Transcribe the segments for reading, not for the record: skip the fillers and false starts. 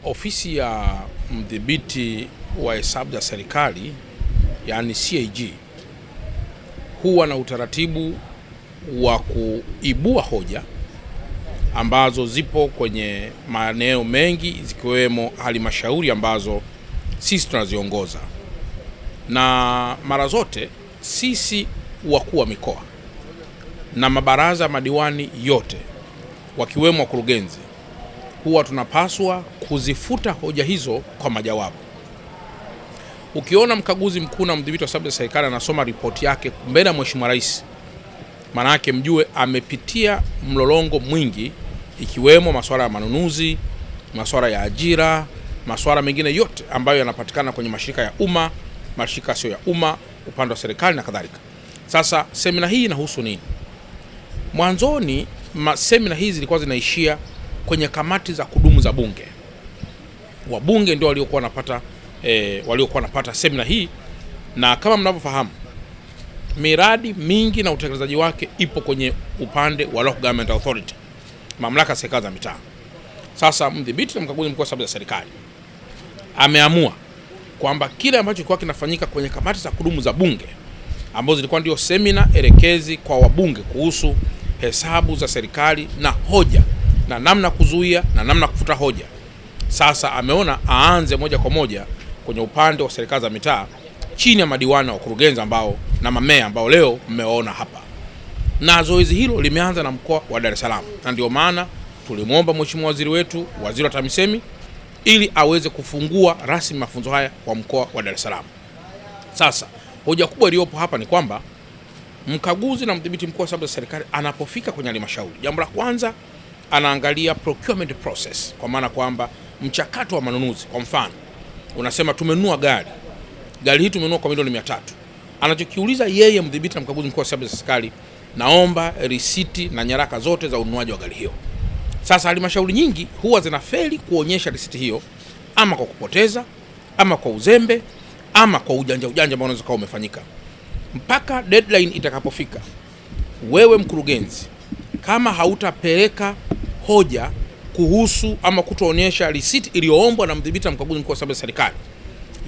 Ofisi ya mdhibiti wa hesabu za serikali, yani CAG, huwa na utaratibu wa kuibua hoja ambazo zipo kwenye maeneo mengi, zikiwemo halmashauri ambazo sisi tunaziongoza. Na mara zote sisi wakuu wa mikoa na mabaraza madiwani yote, wakiwemo wakurugenzi, huwa tunapaswa kuzifuta hoja hizo kwa majawabu. Ukiona mkaguzi mkuu na mdhibiti wa hesabu za serikali anasoma ripoti yake mbele ya Mheshimiwa Rais, maana yake mjue amepitia mlolongo mwingi, ikiwemo masuala ya manunuzi, masuala ya ajira, masuala mengine yote ambayo yanapatikana kwenye mashirika ya umma, mashirika sio ya umma, upande wa serikali na kadhalika. Sasa semina hii inahusu nini? Mwanzoni semina hizi zilikuwa zinaishia kwenye kamati za kudumu za bunge. Wabunge ndio waliokuwa wanapata semina hii, na kama mnavyofahamu, miradi mingi na utekelezaji wake ipo kwenye upande wa Local Government Authority, mamlaka ya serikali za mitaa. Sasa mdhibiti na mkaguzi mkuu wa hesabu za serikali ameamua kwamba kile ambacho kilikuwa kinafanyika kwenye kamati za kudumu za bunge, ambazo zilikuwa ndio semina elekezi kwa wabunge kuhusu hesabu za serikali na hoja na namna kuzuia na namna kufuta hoja, sasa ameona aanze moja kwa moja kwenye upande wa serikali za mitaa chini ya madiwani na wakurugenzi na mamea ambao leo mmeona hapa. Na zoezi hilo limeanza na mkoa wa Dar es Salaam, na ndio maana tulimwomba Mheshimiwa waziri wetu, waziri wa TAMISEMI, ili aweze kufungua rasmi mafunzo haya kwa mkoa wa Dar es Salaam. Sasa hoja kubwa iliyopo hapa ni kwamba mkaguzi na mdhibiti mkuu wa hesabu za serikali anapofika kwenye halmashauri, jambo la kwanza anaangalia procurement process, kwa maana kwamba mchakato wa manunuzi. Kwa mfano, unasema tumenunua gari hii tumenunua kwa milioni 300. Anachokiuliza yeye mdhibiti na mkaguzi mkuu wa hesabu za serikali, naomba risiti na nyaraka zote za ununuaji wa gari hiyo. Sasa halmashauri nyingi huwa zinafeli kuonyesha risiti hiyo, ama kwa kupoteza, ama kwa uzembe, ama kwa ujanja ambao unaweza kuwa umefanyika. Mpaka deadline itakapofika, wewe mkurugenzi, kama hautapeleka hoja kuhusu ama kutoonyesha risiti iliyoombwa na mdhibiti na mkaguzi mkuu wa hesabu za serikali,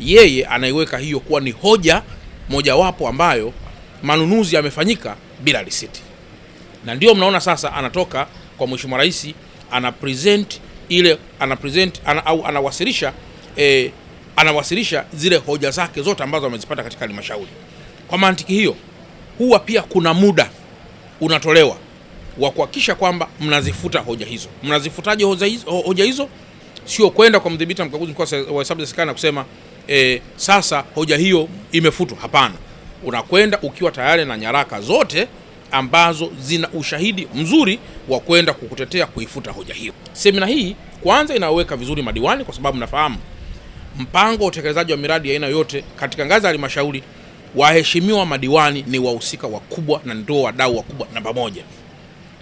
yeye anaiweka hiyo kuwa ni hoja mojawapo ambayo manunuzi yamefanyika bila risiti. Na ndio mnaona sasa anatoka kwa Mheshimiwa Rais, anawasilisha zile hoja zake zote ambazo amezipata katika halmashauri. Kwa mantiki hiyo, huwa pia kuna muda unatolewa wa kuhakikisha kwamba mnazifuta hoja hizo. Mnazifutaje hoja hizo? Sio kwenda kwa mdhibiti na mkaguzi mkuu wa hesabu za serikali na kusema sasa hoja hiyo imefutwa. Hapana, unakwenda ukiwa tayari na nyaraka zote ambazo zina ushahidi mzuri wa kwenda kukutetea kuifuta hoja hiyo. Semina hii kwanza inaweka vizuri madiwani, kwa sababu mnafahamu mpango wa utekelezaji wa miradi ya aina yote katika ngazi ya halmashauri, waheshimiwa madiwani ni wahusika wakubwa na ndio wadau wakubwa namba moja.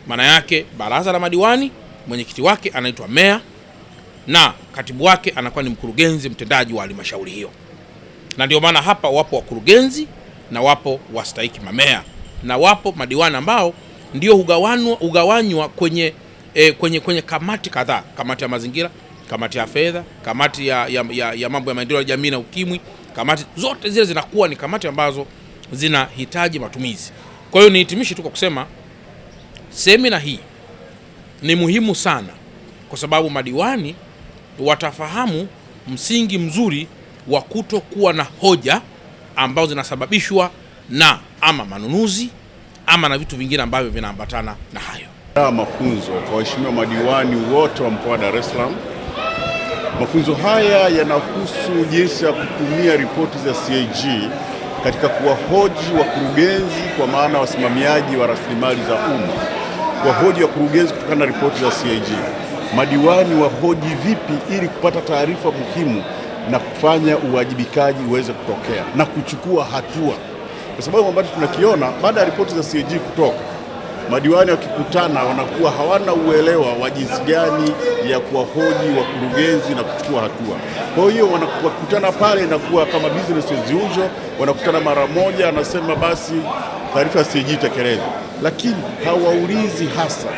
Maana yake baraza la madiwani, mwenyekiti wake anaitwa meya na katibu wake anakuwa ni mkurugenzi mtendaji wa halmashauri hiyo. Na ndio maana hapa wapo wakurugenzi na wapo wastahiki mamea na wapo madiwani ambao ndio hugawanywa kwenye kamati kadhaa: kamati ya mazingira, kamati ya fedha, kamati ya mambo ya maendeleo ya jamii na ukimwi. Kamati zote zile zinakuwa ni kamati ambazo zinahitaji matumizi. Kwa hiyo nihitimishe tu kwa kusema semina hii ni muhimu sana, kwa sababu madiwani watafahamu msingi mzuri wa kutokuwa na hoja ambazo zinasababishwa na ama manunuzi ama na vitu vingine ambavyo vinaambatana na hayo. Mafunzo kwa waheshimiwa madiwani wote wa mkoa wa Dar es Salaam. Mafunzo haya yanahusu jinsi ya kutumia ripoti za CAG katika kuwahoji wakurugenzi, kwa maana wasimamiaji wa rasilimali za umma, kuwahoji wakurugenzi kutokana na ripoti za CAG. Madiwani wahoji vipi ili kupata taarifa muhimu na kufanya uwajibikaji uweze kutokea na kuchukua hatua, kwa sababu ambacho tunakiona baada ya ripoti za CAG kutoka, madiwani wakikutana wanakuwa hawana uelewa wa jinsi gani ya kuwahoji wakurugenzi na kuchukua hatua. Kwa hiyo wanakutana pale inakuwa kama business as usual, wanakutana mara moja, anasema basi taarifa ya CAG tekelezwe, lakini hawaulizi hasa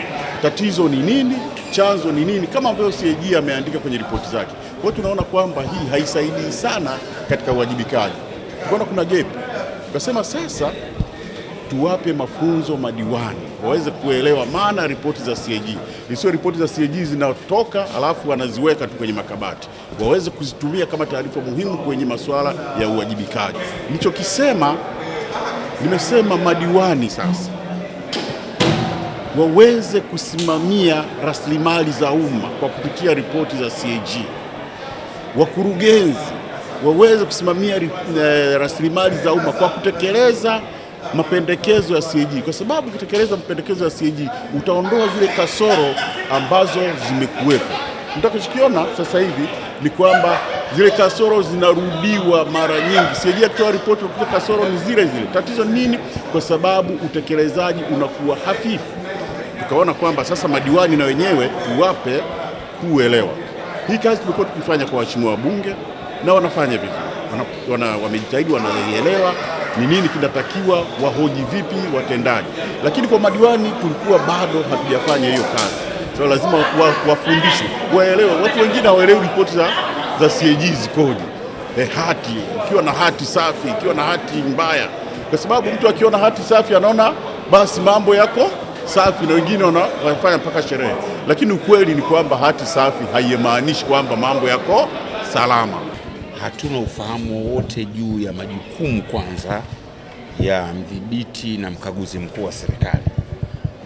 tatizo ni nini, chanzo ni nini, kama ambavyo CAG ameandika kwenye ripoti zake. Kwa hiyo tunaona kwamba hii haisaidii sana katika uwajibikaji. Tukaona kuna gap, tukasema sasa tuwape mafunzo madiwani waweze kuelewa maana ripoti za CAG. Sio ripoti za CAG zinatoka alafu wanaziweka tu kwenye makabati, waweze kuzitumia kama taarifa muhimu kwenye masuala ya uwajibikaji. Nimesema madiwani sasa waweze kusimamia rasilimali za umma kwa kupitia ripoti za CAG. Wakurugenzi waweze kusimamia rasilimali za umma kwa kutekeleza mapendekezo ya CAG, kwa sababu kutekeleza mapendekezo ya CAG utaondoa zile kasoro ambazo zimekuwepo. Mtakachokiona sasa hivi ni kwamba zile kasoro zinarudiwa mara nyingi. CAG akitoa ripoti kwa kasoro ni zile zile. Tatizo nini? Kwa sababu utekelezaji unakuwa hafifu. Tukaona kwamba sasa madiwani na wenyewe tuwape kuelewa. Hii kazi tumekuwa tukifanya kwa waheshimiwa wabunge na wanafanya vizuri. Wamejitahidi, wanaelewa ni nini kinatakiwa, wahoji vipi watendaji. Lakini kwa madiwani tulikuwa bado hatujafanya hiyo kazi. So lazima wafundishwe, waelewe. Watu wengine hawaelewi ripoti za CAG zikoje. Hati, ikiwa na hati safi, ikiwa na hati mbaya. Kwa sababu mtu akiona hati safi anaona basi mambo yako safi, na wengine wanafanya mpaka sherehe. Lakini ukweli ni kwamba hati safi haimaanishi kwamba mambo yako salama. Hatuna ufahamu wowote juu ya majukumu kwanza ya mdhibiti na mkaguzi mkuu wa serikali,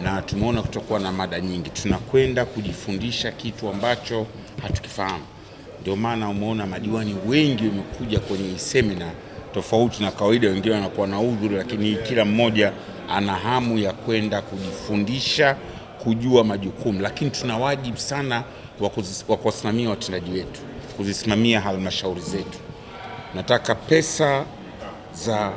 na tumeona kutokuwa na mada nyingi. Tunakwenda kujifundisha kitu ambacho hatukifahamu. Ndio maana umeona madiwani wengi wamekuja kwenye semina tofauti na kawaida. Wengine wanakuwa na udhuru, lakini kila mmoja ana hamu ya kwenda kujifundisha, kujua majukumu. Lakini tuna wajibu sana wa kusimamia watendaji wetu, kuzisimamia halmashauri zetu. Nataka pesa za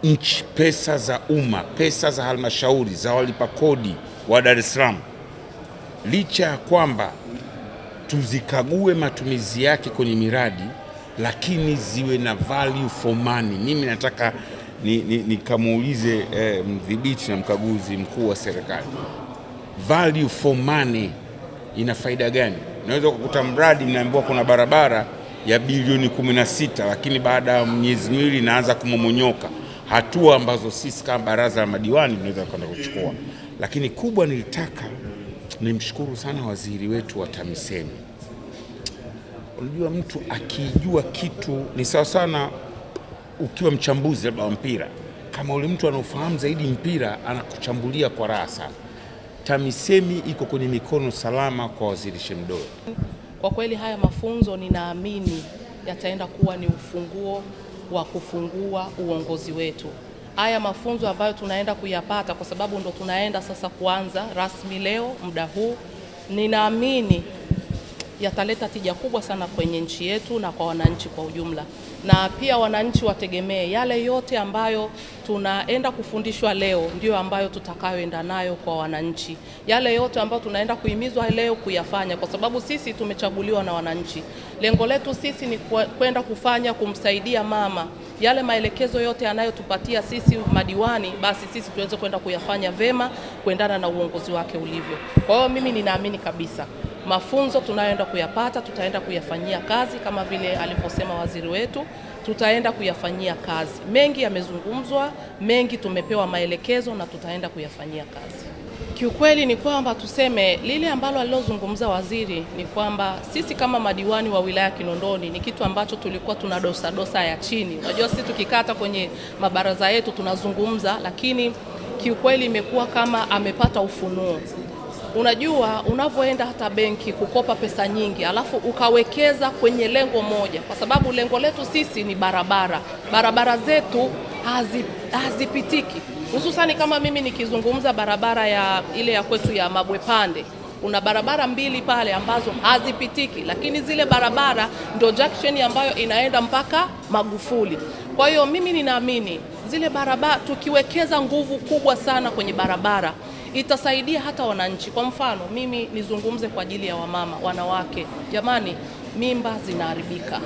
nchi, pesa za umma, pesa za halmashauri, za walipa kodi wa Dar es Salaam, licha ya kwamba tuzikague matumizi yake kwenye miradi, lakini ziwe na value for money. Mimi nataka nikamuulize mdhibiti na mkaguzi mkuu wa serikali, value for money ina faida gani? Unaweza kukuta mradi mnaambiwa kuna barabara ya bilioni 16, lakini baada ya miezi miwili inaanza kumomonyoka. Hatua ambazo sisi kama baraza la madiwani tunaweza kwenda kuchukua. Lakini kubwa, nilitaka nimshukuru sana waziri wetu wa TAMISEMI. Unajua, mtu akijua kitu ni sawa sana ukiwa mchambuzi labda wa mpira. Kama ule mtu anaofahamu zaidi mpira anakuchambulia kwa raha sana. TAMISEMI iko kwenye mikono salama kwa waziri Shemdoe. Kwa kweli haya mafunzo ninaamini yataenda kuwa ni ufunguo wa kufungua uongozi wetu. Haya mafunzo ambayo tunaenda kuyapata, kwa sababu ndo tunaenda sasa kuanza rasmi leo muda huu, ninaamini yataleta tija kubwa sana kwenye nchi yetu na kwa wananchi kwa ujumla. Na pia wananchi wategemee yale yote ambayo tunaenda kufundishwa leo ndio ambayo tutakayoenda nayo kwa wananchi. Yale yote ambayo tunaenda kuhimizwa leo kuyafanya, kwa sababu sisi tumechaguliwa na wananchi. Lengo letu sisi ni kwenda kufanya, kumsaidia mama. Yale maelekezo yote anayotupatia sisi madiwani, basi sisi tuweze kwenda kuyafanya vema kuendana na uongozi wake ulivyo. Kwa hiyo mimi ninaamini kabisa mafunzo tunayoenda kuyapata tutaenda kuyafanyia kazi kama vile alivyosema waziri wetu, tutaenda kuyafanyia kazi. Mengi yamezungumzwa, mengi tumepewa maelekezo na tutaenda kuyafanyia kazi. Kiukweli ni kwamba tuseme lile ambalo alilozungumza waziri ni kwamba sisi kama madiwani wa wilaya Kinondoni ni kitu ambacho tulikuwa tuna dosa ya chini. Unajua sisi tukikata kwenye mabaraza yetu tunazungumza, lakini kiukweli imekuwa kama amepata ufunuo. Unajua unavyoenda hata benki kukopa pesa nyingi alafu ukawekeza kwenye lengo moja, kwa sababu lengo letu sisi ni barabara. Barabara zetu hazipitiki. Hususani kama mimi nikizungumza barabara ya ile ya kwetu ya Mabwepande, kuna barabara mbili pale ambazo hazipitiki, lakini zile barabara ndio junction ambayo inaenda mpaka Magufuli. Kwa hiyo mimi ninaamini zile barabara tukiwekeza nguvu kubwa sana kwenye barabara itasaidia hata wananchi. Kwa mfano mimi nizungumze kwa ajili ya wamama, wanawake. Jamani, mimba zinaharibika.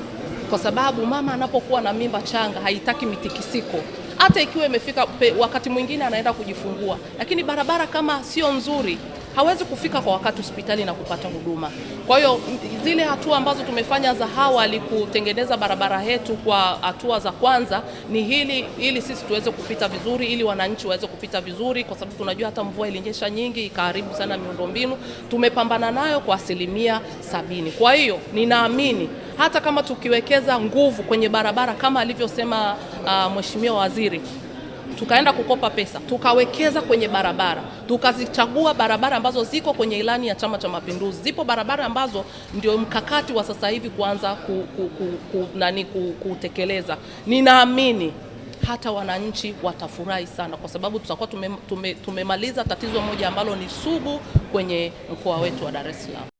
Kwa sababu mama anapokuwa na mimba changa haitaki mitikisiko. Hata ikiwa imefika wakati mwingine anaenda kujifungua, lakini barabara kama sio nzuri hawezi kufika kwa wakati hospitali na kupata huduma. Kwa hiyo zile hatua ambazo tumefanya za awali kutengeneza barabara yetu kwa hatua za kwanza ni ili sisi tuweze kupita vizuri, ili wananchi waweze kupita vizuri, kwa sababu tunajua hata mvua ilinyesha nyingi ikaharibu sana miundombinu. Tumepambana nayo kwa 70%. Kwa hiyo ninaamini hata kama tukiwekeza nguvu kwenye barabara kama alivyosema Mheshimiwa Waziri, tukaenda kukopa pesa, tukawekeza kwenye barabara, tukazichagua barabara ambazo ziko kwenye ilani ya Chama cha Mapinduzi. Zipo barabara ambazo ndio mkakati wa sasa hivi kuanza kutekeleza. Ninaamini hata wananchi watafurahi sana, kwa sababu tutakuwa tumemaliza tatizo moja ambalo ni sugu kwenye mkoa wetu wa Dar es Salaam.